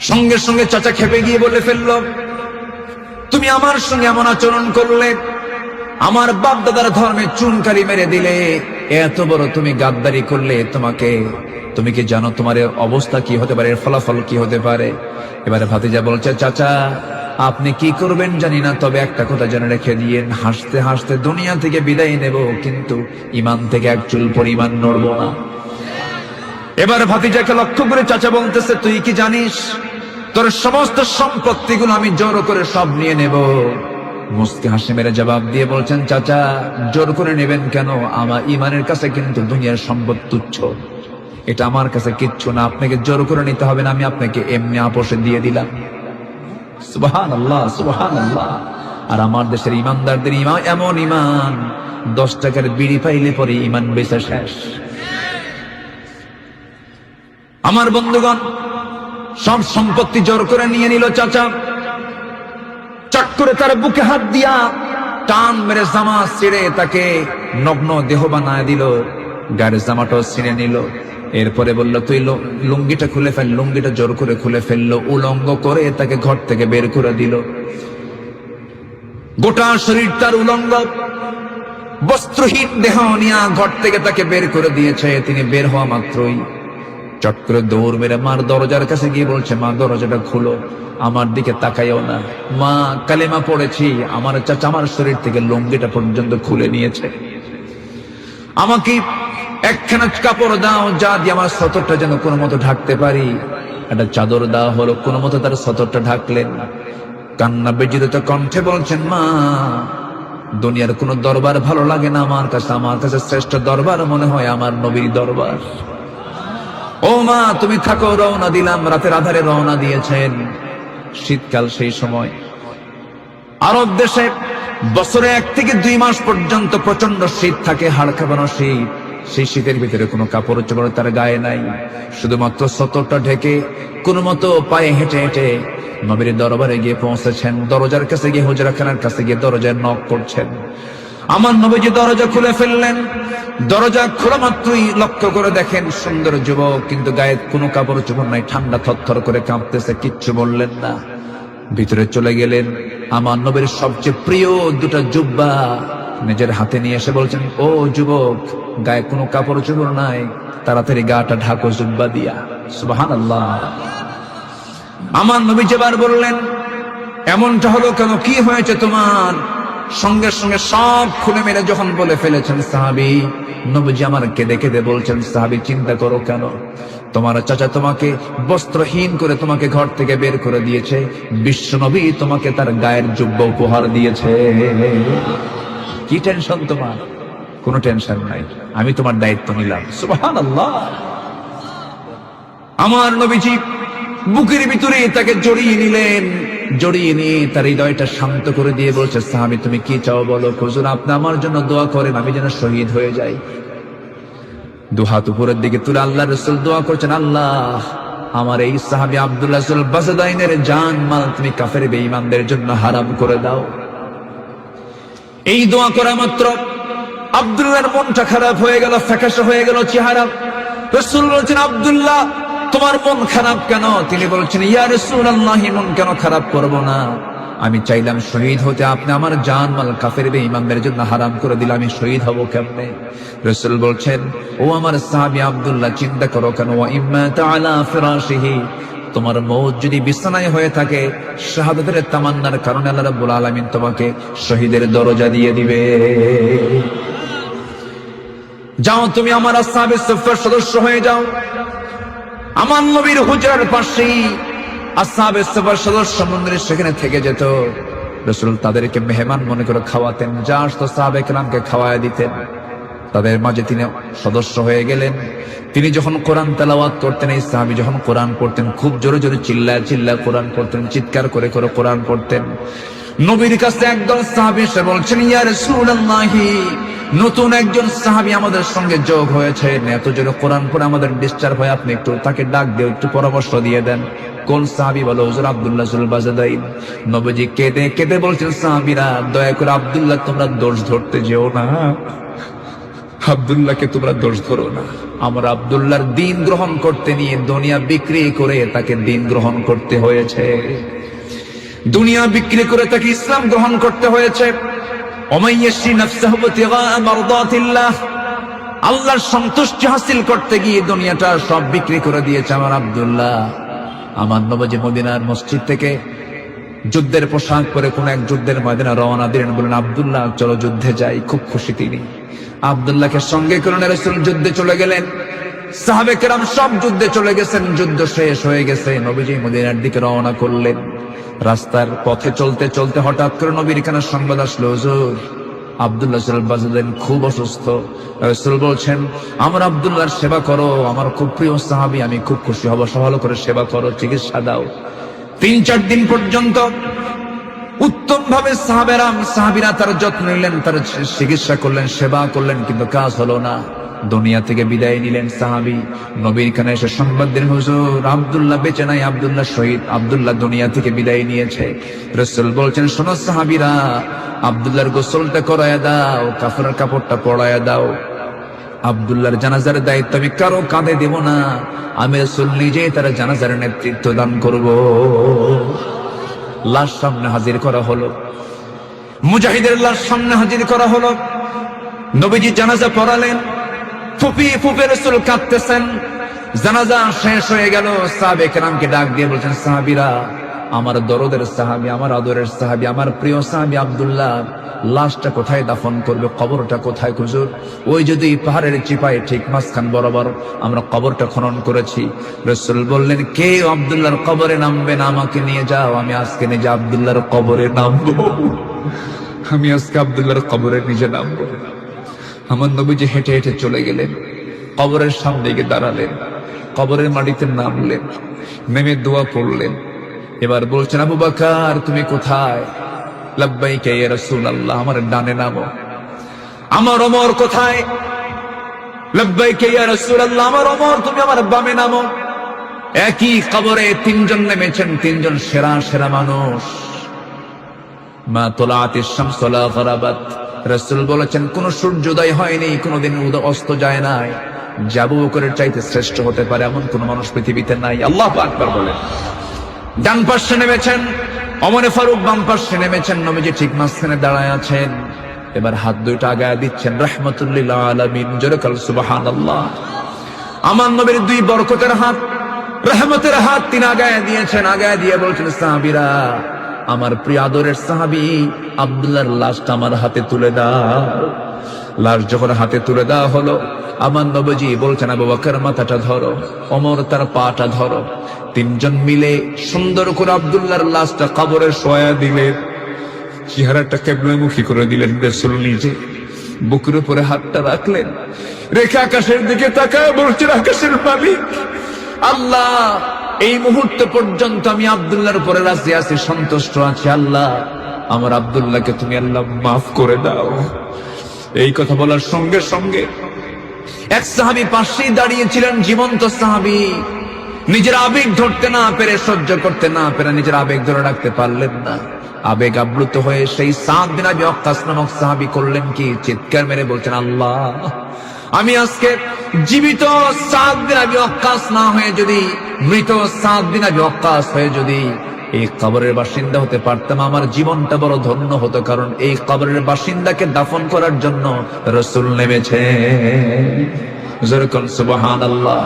সঙ্গে সঙ্গে চাচা খেপে গিয়ে বলে ফেললো, তুমি আমার সঙ্গে এমন আচরণ করলে, আমার বাপ দাদার ধর্মে চুনকারি মেরে দিলে, এত বড় তুমি গাদ্দারি করলে, তুমি কি জানো তোমার অবস্থা কি হতে পারে, ফলাফল কি হতে পারে? এবারে ভাতিজা বলছে, চাচা আপনি কি করবেন জানি না, তবে একটা কথা জেনে রেখে দিয়েন, হাসতে হাসতে দুনিয়া থেকে বিদায় নেব, কিন্তু ইমান থেকে এক চুল পরিমাণ নড়ব না। এবার ভাতিজাকে লক্ষ্য করে চাচা বলতেছে, তুই কি জানিস তোর সমস্ত সম্পত্তিগুলো আমি জোর করে সব নিয়ে নেব? মুস্কি হাসি মেরে জবাব দিয়ে বলছেন, চাচা জোর করে নেবেন কেন? আমার ইমানের কাছে কিন্তু দুনিয়ার সম্পদ তুচ্ছ, এটা আমার কাছে কিচ্ছু না, আপনাকে জোর করে নিতে হবে না, আমি আপনাকে এমনি আপোষে দিয়ে দিলাম। সুবহানাল্লাহ, সুবহানাল্লাহ। আর আমার দেশের ইমানদারদের ইমান এমন ইমান, 10 টাকার বিড়ি পাইলে পরে ইমান বেচা শেষ। আমার বন্ধুগণ, সব সম্পত্তি জোর করে নিয়ে নিল চাচা। চট করে তার বুকে হাত দিয়া টান মেরে জামা ছিঁড়ে তাকে নগ্ন দেহ বানায় দিল, গায়ের জামাটাও ছিঁড়ে নিল। এরপরে বলল, তুই লুঙ্গিটা খুলে ফেল। লুঙ্গিটা জোর করে খুলে ফেললো, উলঙ্গ করে তাকে ঘর থেকে বের করে দিল। গোটা শরীর তার উলঙ্গ, বস্ত্রহীন দেহ নিয়ে ঘর থেকে তাকে বের করে দিয়েছে। তিনি বের হওয়া মাত্রই চট করে দৌড় মেরে মার দরজার কাছে গিয়ে বলছে, মা দরজাটা খুলো, আমার দিকে তাকাইও না, মা কালেমা পড়েছি। আমার চাচা আমার শরীর থেকে লুঙ্গিটা পর্যন্ত খুলে নিয়েছে, আমাকে একখানা কাপড় দাও, যা দিয়ে আমার সতরটা যেন কোনো মতো ঢাকতে পারি। একটা চাদর দেওয়া হলো, কোনো মতো তার সতরটা ঢাকলেন। কান্না বেজিত কণ্ঠে বলছেন, মা দুনিয়ার কোন দরবার ভালো লাগে না আমার কাছে শ্রেষ্ঠ দরবার মনে হয় আমার নবীর দরবার। ও মা তুমি থাকো, রওনা দিলাম। রাতের আধারে রওনা দিয়েছেন। শীতকাল, সেই সময় আরব দেশে বছরে 1 থেকে 2 মাস পর্যন্ত প্রচন্ড শীত থাকে, হাড় কাঁপানো শীত। সেই শীতের ভিতরে কোনো কাপড় চোপড় তার গায়ে নাই, শুধুমাত্র সতরটা ঢেকে কোনো মতো পায়ে হেঁটে হেঁটে নবীর দরবারে গিয়ে পৌঁছেছেন। দরজার কাছে গিয়ে, হুজরাখানার কাছে গিয়ে দরজায় নক করছেন। আমার নবীজি দরজা খুলে ফেললেন। দরজা খোলা মাত্রই লক্ষ্য করে দেখেন সুন্দর যুবক, কিন্তু গায়ে কোনো কাপড় চোপড় নাই, ঠান্ডা থরথর করে কাঁপতেছে। কিচ্ছু বললেন না, ভিতরে চলে গেলেন। আমার নবীর সবচেয়ে প্রিয় 2টা জুব্বা নিজের হাতে নিয়ে এসে বলছেন, ও যুবক, গায়ে কোনো কাপড় চোপড় নাই, তাড়াতাড়ি গাটা ঢাকো জুব্বা দিয়া। সুবহানাল্লাহ। আমার নবী যেবার বললেন, এমনটা হলো কেন, কি হয়েছে তোমার? সঙ্গে সঙ্গে সব খুলে মেরে যখন বলে ফেলেছেন সাহাবী, নবীজি আমার কেঁদে কেঁদে বলছেন, সাহাবী চিন্তা করো কেন, তোমার চাচা তোমাকে বস্ত্রহীন করে তোমাকে ঘর থেকে বের করে দিয়েছে, বিশ্ব নবী তোমাকে তার গায়ের জুব্বা উপহার দিয়েছে। কি টেনশন তোমার? কোনো টেনশন নাই, আমি তোমার দায়িত্ব নিলাম। সুবহানাল্লাহ। আমার নবীজি বুকের ভিতরে তাকে জড়িয়ে নিলেন। জড়িয়ে নিয়ে তার হৃদয়টা শান্ত করে দিয়ে বলছে, সাহাবী তুমি কি চাও বলো। হুজুর আপনি আমার জন্য দোয়া করেন, আমি যেন শহীদ হয়ে যাই। 2 হাত উপরের দিকে তুলে আল্লাহ রাসূল দোয়া করছেন, আল্লাহ আমার এই সাহাবী আব্দুল্লাহ সুল বাজদাইনের জান মাল তুমি কাফের বেঈমানদের জন্য হারাম করে দাও। এই দোয়া করা মাত্র আব্দুল্লাহর মনটা খারাপ হয়ে গেল, ফ্যাকাশে হয়ে গেল চেহারা। রাসূল বলছেন, আব্দুল্লাহ তোমার মন খারাপ কেন? তিনি বলছেন, ইয়া রাসূলুল্লাহ মন কেন খারাপ করব না, আমি চাইলাম শহীদ হতে, আপনি আমার জান মাল কাফের বেঈমানদের জন্য হারাম করে দিলে আমি শহীদ হব কেমনে? রাসূল বলছেন, ও আমার সাহাবী আব্দুল্লাহ চিন্তা করো কেন, ওয়া ইম্মা তাআলা ফিরাশিহি, তোমার মওত যদি বিছানায় হয়ে থাকে, শাহাদাতের তামান্নার কারণে আল্লাহ রাব্বুল আলামিন তোমাকে শহীদের দরজা দিয়ে দিবে। যাও তুমি আমার আসহাবে সুফফার সদস্য হয়ে যাও। আমার নবীর হুজরার পাশেই আসহাবে সুফফার সদস্য মন্দিরে সেখানে থেকে যেত। রাসূল তাদেরকে মেহমান মনে করে খাওয়াতেন, যা আসতো সাহাবে কেরামকে খাওয়ায় দিতেন। তাদের মাঝে তিনি সদস্য হয়ে গেলেন। তিনি যখন কোরআন তেলাওয়াত করতেন, এই সাহাবী যখন কোরআন পড়তেন, খুব জোরে জোরে চিল্লায় চিল্লায় কোরআন পড়তেন, চিৎকার করে করে কোরআন পড়তেন। নবীর কাছে একদল সাহাবী এসে বলছেন, ইয়া রাসূলুল্লাহ নতুন একজন সাহাবী আমাদের সঙ্গে যোগ হয়েছে, এত জোরে কোরআন পড়ে আমাদের ডিস্টার্ব হয়, আপনি একটু তাকে ডাক দিয়ে একটু পরামর্শ দিয়ে দেন। কোন সাহাবী? বলো হুজুর আব্দুল্লাহ সুল বাজদাইন। নবীজি কেঁদে কেঁদে বলছেন, সাহাবীরা দয়া করে আব্দুল্লাহ তোমরা দোষ ধরতে যেও না, আব্দুল্লাহকে তোমরা দোষ ধরো না। আমার আব্দুল্লাহর দিন গ্রহণ করতে নিয়ে দুনিয়া বিক্রি করে তাকে দিন গ্রহণ করতে হয়েছে, দুনিয়া বিক্রি করে তাকে ইসলাম গ্রহণ করতে হয়েছে। আল্লাহর সন্তুষ্টি হাসিল করতে গিয়ে দুনিয়াটা সব বিক্রি করে দিয়েছে আমার আব্দুল্লাহ। আমার নবী মদিনার মসজিদ থেকে যুদ্ধের পোশাক পরে কোন এক যুদ্ধের ময়দানে রওনা দিলেন, বলেন আব্দুল্লাহ চলো যুদ্ধে যাই। খুব খুশি তিনি, আব্দুল্লাহকে সঙ্গে করে রাসূল যুদ্ধে চলে গেলেন। সাহাবে কেরাম সব যুদ্ধে চলে গেছেন, যুদ্ধ শেষ হয়ে গেছে, নবীজি মদিনার দিকে রওনা করলেন। রাস্তার পথে চলতে চলতে হঠাৎ করে নবীর কানে সংবাদ আসলো, হুজুর আব্দুল্লাহ বাজলেন খুব অসুস্থ। রাসূল বলছেন আমার আব্দুল্লাহর সেবা করো, আমার খুব প্রিয় সাহাবী, আমি খুব খুশি হব, ভালো করে সেবা করো, চিকিৎসা দাও। 3-4 দিন পর্যন্ত উত্তম ভাবে সাহাবীরা তার যত্ন নিলেন, তার চিকিৎসা করলেন, সেবা করলেন, কিন্তু কাজ হলো না। দুনিয়া থেকে বিদায় নিলেন সাহাবী। নবীর কানে এসে সংবাদ দিলেন, হুজুর আব্দুল্লাহ বেঁচে নাই, আব্দুল্লাহ শহীদ, আব্দুল্লাহ দুনিয়া থেকে বিদায় নিয়েছে। রাসূল বলছেন শোনো সাহাবীরা, আব্দুল্লাহর গোসলটা করায়া দাও, কাফনের কাপড়টা পরায়া দাও। আব্দুল্লাহর জানাজার দায়িত্ব আমি কারো কাঁধে দেব না, আমি রাসূল নিজেই তার জানাজার নেতৃত্ব দান করব। লাশ সামনে হাজির করা হলো, মুজাহিদের লাশ সামনে হাজির করা হলো। নবীজি জানাজা পড়ালেন, ফুপিয়ে ফুপিয়ে রাসূল কাঁদতেছেন। জানাজা শেষ হয়ে গেল, সাহাবে কেরামকে ডাক দিয়ে বলছেন, সাহাবীরা, আমার দরদের সাহাবী, আমার আদরের সাহাবী, আমার প্রিয় সাহাবী আব্দুল্লাহ লাশটা কোথায় দাফন করবে, কবরটা কোথায়? হুজুর ওই যদি পাহাড়ের চিপায় ঠিক মাঝখান বরাবর আমরা কবরটা খনন করেছি। রাসূল বললেন, কে আব্দুল্লাহর কবরে নামবে না, আমাকে নিয়ে যাও, আমি আজকে নিজে আব্দুল্লাহর কবরে নামবো, আমি আজকে আব্দুল্লাহর কবরে নিজে নামবো। আমার নবীজি হেঁটে হেঁটে চলে গেলেন, কবরের সামনে গিয়ে দাঁড়ালেন, কবরের মাটিতে নামলেন, নেমে দোয়া পড়লেন। এবার বলছেন, আবু বকর তুমি কোথায়? লাব্বাইকা ইয়া রাসূলুল্লাহ, আমার ডানে নামো। আমার ওমর কোথায়? লাব্বাইকা ইয়া রাসূলুল্লাহ, আমার ওমর তুমি আমার বামে নামো। একই কবরে 3 জন নেমেছেন, 3 জন সেরা সেরা মানুষ। মা তোলাতিশ শামস ওয়ালা গরাবাত, রাসূল বলেছেন কোন সূর্যোদয় হয়নি, কোনদিন অস্ত যায় নাই, আবু বকরের চাইতে শ্রেষ্ঠ হতে পারে এমন কোন মানুষ পৃথিবীতে নাই। আল্লাহু আকবার বলেন। ডান পাশে নেমেছেন ওমর ফারুক, বাম পাশে নেমেছেন নবীজি, ঠিক মাঝখানে দাঁড়ায় আছেন। এবার হাত দুইটা আগায় দিচ্ছেন, রাহমাতুল লিল আলামিন, জোরে বল সুবহানাল্লাহ। আমার নবীর 2 বরকতের হাত, রহমতের হাত তিনি আগায় দিয়েছেন। আগায় দিয়ে বলছেন, সাহাবীরা, আমার প্রিয় আদরের সাহাবী আব্দুল্লাহর লাশটা আমার হাতে তুলে দাও। লাশ যখন হাতে তুলে দেওয়া হলো, আমার নবীজি বলছেন, আবু বকর মাথাটা ধরো, ওমর তার পাটা ধরো। 3 জন মিলে সুন্দর করে আব্দুল্লাহর লাশটা কবরে শোয়া দিলেন। চেহারাটা কিবলামুখী করে দিলেন। রাসূল নিজে বুকের উপরে হাতটা রাখলেন, রেখে আকাশের দিকে তাকায় বলছেন, আকাশের মালিক আল্লাহ, এই মুহূর্ত পর্যন্ত আমি আব্দুল্লাহর উপরে রাজি আছি, সন্তুষ্ট আছি। আল্লাহ আমার আব্দুল্লাহকে তুমি আল্লাহ মাফ করে দাও। এই কথা বলার সঙ্গে সঙ্গে এক সাহাবী পাশেই দাঁড়িয়েছিলেন, জীবন্ত সাহাবী, নিজের আবেগ ধরতে না পেরে, সহ্য করতে না পেরে নিজের আবেগ ধরে রাখতে পারলেন না। আবেগ আপ্লুত হয়ে সেই সাদ বিন আবি ওয়াক্কাস নামক সাহাবী করলেন কি, চিৎকার মেরে বলছেন, আল্লাহ আমি আজকে জীবিত সাদ বিন আবি ওয়াক্কাস না হয়ে যদি মৃত সাদ বিন আবি ওয়াক্কাস হয়ে যদি এই কবরের বাসিন্দা হতে পারতাম, আমার জীবনটা বড় ধন্য হতো, কারণ এই কবরের বাসিন্দাকে দাফন করার জন্য রাসূল নেমেছেন। জোরে বল সুবহানাল্লাহ।